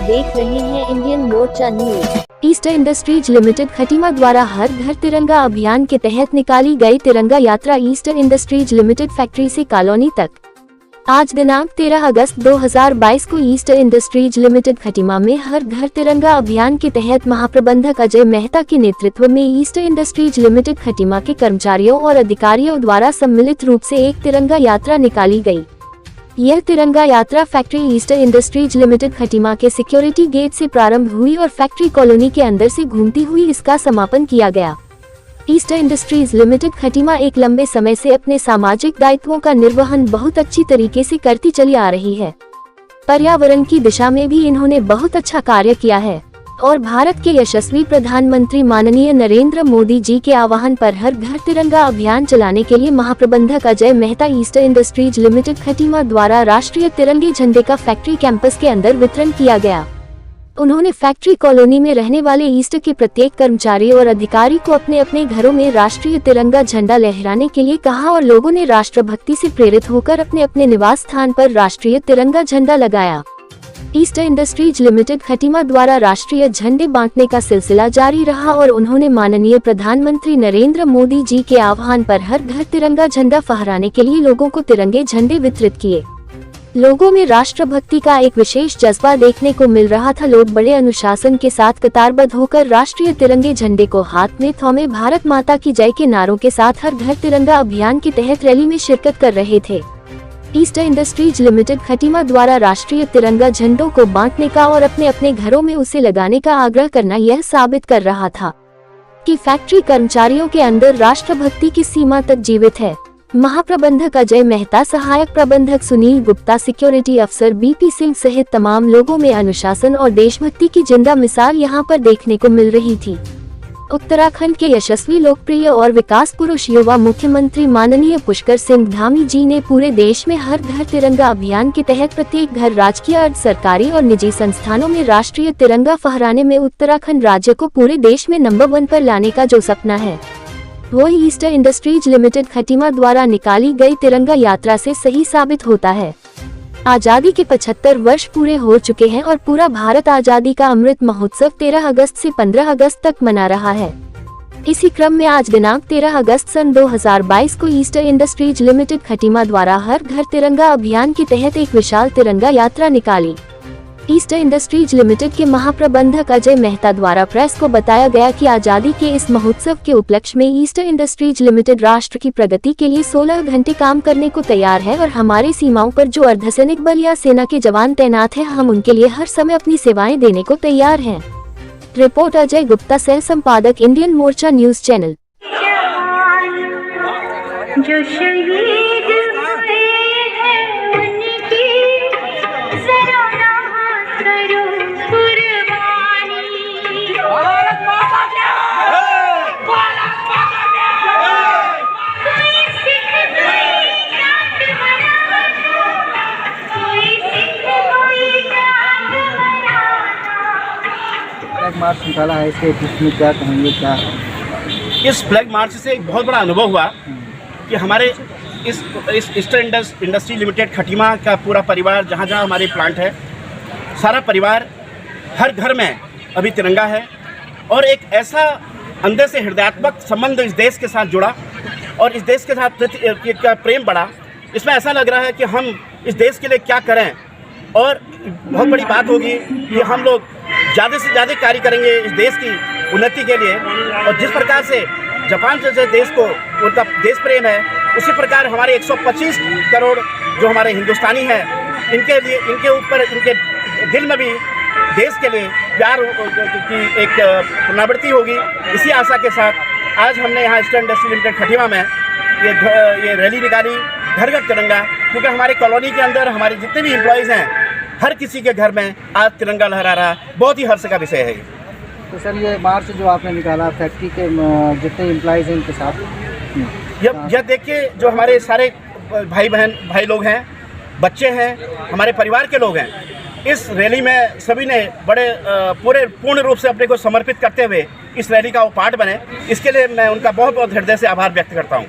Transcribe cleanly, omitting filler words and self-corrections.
देख रहे हैं Indian Morcha news. Easter industries limited Khatima द्वारा हर घर तिरंगा अभियान के तहत निकाली गई तिरंगा यात्रा ईस्टर इंडस्ट्रीज लिमिटेड फैक्ट्री से कॉलोनी तक। आज दिनांक 13 अगस्त 2022 को ईस्टर इंडस्ट्रीज लिमिटेड खटीमा में हर घर तिरंगा अभियान के तहत महाप्रबंधक अजय मेहता के नेतृत्व में ईस्टर इंडस्ट्रीज लिमिटेड खटीमा के कर्मचारियों और अधिकारियों द्वारा सम्मिलित रूप से एक तिरंगा यात्रा निकाली गई। यह तिरंगा यात्रा factory Easter industries limited Khatima के सिक्योरिटी गेट से प्रारंभ हुई और फैक्ट्री कॉलोनी के अंदर से घूमती हुई इसका समापन किया गया। ईस्टर इंडस्ट्रीज लिमिटेड खटीमा एक लंबे समय से अपने सामाजिक दायित्वों का निर्वहन बहुत अच्छी तरीके से करती चली आ रही है। पर्यावरण की दिशा में भी इन्होंने बहुत अच्छा कार्य किया है और भारत के यशस्वी प्रधानमंत्री माननीय नरेंद्र मोदी जी के आह्वान पर हर घर तिरंगा अभियान चलाने के लिए महाप्रबंधक Ajay Mehta Easter industries limited Khatima द्वारा राष्ट्रीय तिरंगे झंडे का फैक्ट्री कैंपस के अंदर वितरण किया गया। उन्होंने फैक्ट्री कॉलोनी में रहने वाले ईस्ट के प्रत्येक कर्मचारी और अधिकारी को अपने अपने घरों में राष्ट्रीय तिरंगा झंडा लहराने के लिए कहा और लोगों ने राष्ट्रभक्ति से प्रेरित होकर अपने अपने निवास स्थान पर राष्ट्रीय तिरंगा झंडा लगाया। ईस्टर इंडस्ट्रीज लिमिटेड खटीमा द्वारा राष्ट्रीय झंडे बांटने का सिलसिला जारी रहा और उन्होंने माननीय प्रधानमंत्री नरेंद्र मोदी जी के आह्वान पर हर घर तिरंगा झंडा फहराने के लिए लोगों को तिरंगे झंडे वितरित किए। लोगों में राष्ट्रभक्ति का एक विशेष जज्बा देखने को मिल रहा था। लोग बड़े अनुशासन के साथ कतारबद्ध होकर राष्ट्रीय तिरंगे झंडे को हाथ में थामे भारत माता की जय के नारों के साथ हर घर तिरंगा अभियान के तहत रैली में शिरकत कर रहे थे। ईस्टर इंडस्ट्रीज लिमिटेड खटीमा द्वारा राष्ट्रीय तिरंगा झंडों को बांटने का और अपने अपने घरों में उसे लगाने का आग्रह करना यह साबित कर रहा था कि फैक्ट्री कर्मचारियों के अंदर राष्ट्रभक्ति की सीमा तक जीवित है। महाप्रबंधक अजय मेहता, सहायक प्रबंधक सुनील गुप्ता, सिक्योरिटी अफसर बीपी सिंह सहित तमाम लोगों में अनुशासन और देशभक्ति की जिंदा मिसाल यहां पर देखने को मिल रही थी। उत्तराखंड के यशस्वी, लोकप्रिय और विकास पुरुष युवा मुख्यमंत्री माननीय पुष्कर सिंह धामी जी ने पूरे देश में हर घर तिरंगा अभियान के तहत प्रत्येक घर, राजकीय, अर्ध सरकारी और निजी संस्थानों में राष्ट्रीय तिरंगा फहराने में उत्तराखंड राज्य को पूरे देश में नंबर 1 पर लाने का जो सपना है वो ईस्टर इंडस्ट्रीज लिमिटेड खटीमा द्वारा निकाली गई तिरंगा यात्रा से सही साबित होता है। आजादी के 75 वर्ष पूरे हो चुके हैं और पूरा भारत आजादी का अमृत महोत्सव 13 अगस्त से 15 अगस्त तक मना रहा है। इसी क्रम में आज दिनांक 13 अगस्त सन 2022 को ईस्टर इंडस्ट्रीज लिमिटेड खटीमा द्वारा हर घर तिरंगा अभियान के तहत एक विशाल तिरंगा यात्रा निकाली। ईस्टर इंडस्ट्रीज लिमिटेड के महाप्रबंधक अजय मेहता द्वारा प्रेस को बताया गया कि आजादी के इस महोत्सव के उपलक्ष्य में ईस्टर इंडस्ट्रीज लिमिटेड राष्ट्र की प्रगति के लिए 16 घंटे काम करने को तैयार है और हमारी सीमाओं पर जो अर्धसैनिक बल या सेना के जवान तैनात हैं, हम उनके लिए हर समय अपनी सेवाएं देने को तैयार हैं। रिपोर्ट अजय गुप्ता, सह संपादक, Indian Morcha news channel. Flag march निकाला है, इसमें क्या कहेंगे? क्या इस फ्लैग मार्च से एक बहुत बड़ा अनुभव हुआ कि हमारे इस ईस्टर इंडस्ट्री लिमिटेड खटीमा का पूरा परिवार, जहाँ जहाँ हमारे प्लांट है, सारा परिवार, हर घर में अभी तिरंगा है और एक ऐसा अंदर से हृदयात्मक संबंध इस देश के साथ जुड़ा और इस देश के साथ का प्रेम बढ़ा। इसमें ऐसा लग रहा है कि हम इस देश के लिए क्या करें और बहुत बड़ी बात होगी कि हम लोग ज़्यादा से ज़्यादा कार्य करेंगे इस देश की उन्नति के लिए। और जिस प्रकार से जापान जैसे देश को उनका देश प्रेम है, उसी प्रकार हमारे 125 करोड़ जो हमारे हिंदुस्तानी हैं, इनके लिए, इनके ऊपर, इनके दिल में भी देश के लिए प्यार की एक पुनरावृत्ति होगी। इसी आशा के साथ आज हमने यहाँ ईस्टर इंडस्ट्री लिमिटेड खटीमा में ये रैली निकाली, घर घर तिरंगा, क्योंकि हमारे कॉलोनी के अंदर हमारे जितने भी एम्प्लॉयज़ हैं, हर किसी के घर में आज तिरंगा लहरा रहा है। बहुत ही हर्ष का विषय है। तो सर, ये मार्च जो आपने निकाला फैक्ट्री के जितने एम्प्लॉयज़ हैं इनके साथ, यह देखिए, जो हमारे सारे भाई लोग हैं, बच्चे हैं, हमारे परिवार के लोग हैं, इस रैली में सभी ने बड़े पूर्ण रूप से अपने को समर्पित करते हुए इस रैली का वो पार्ट बने। इसके लिए मैं उनका बहुत बहुत हृदय से आभार व्यक्त करता हूँ।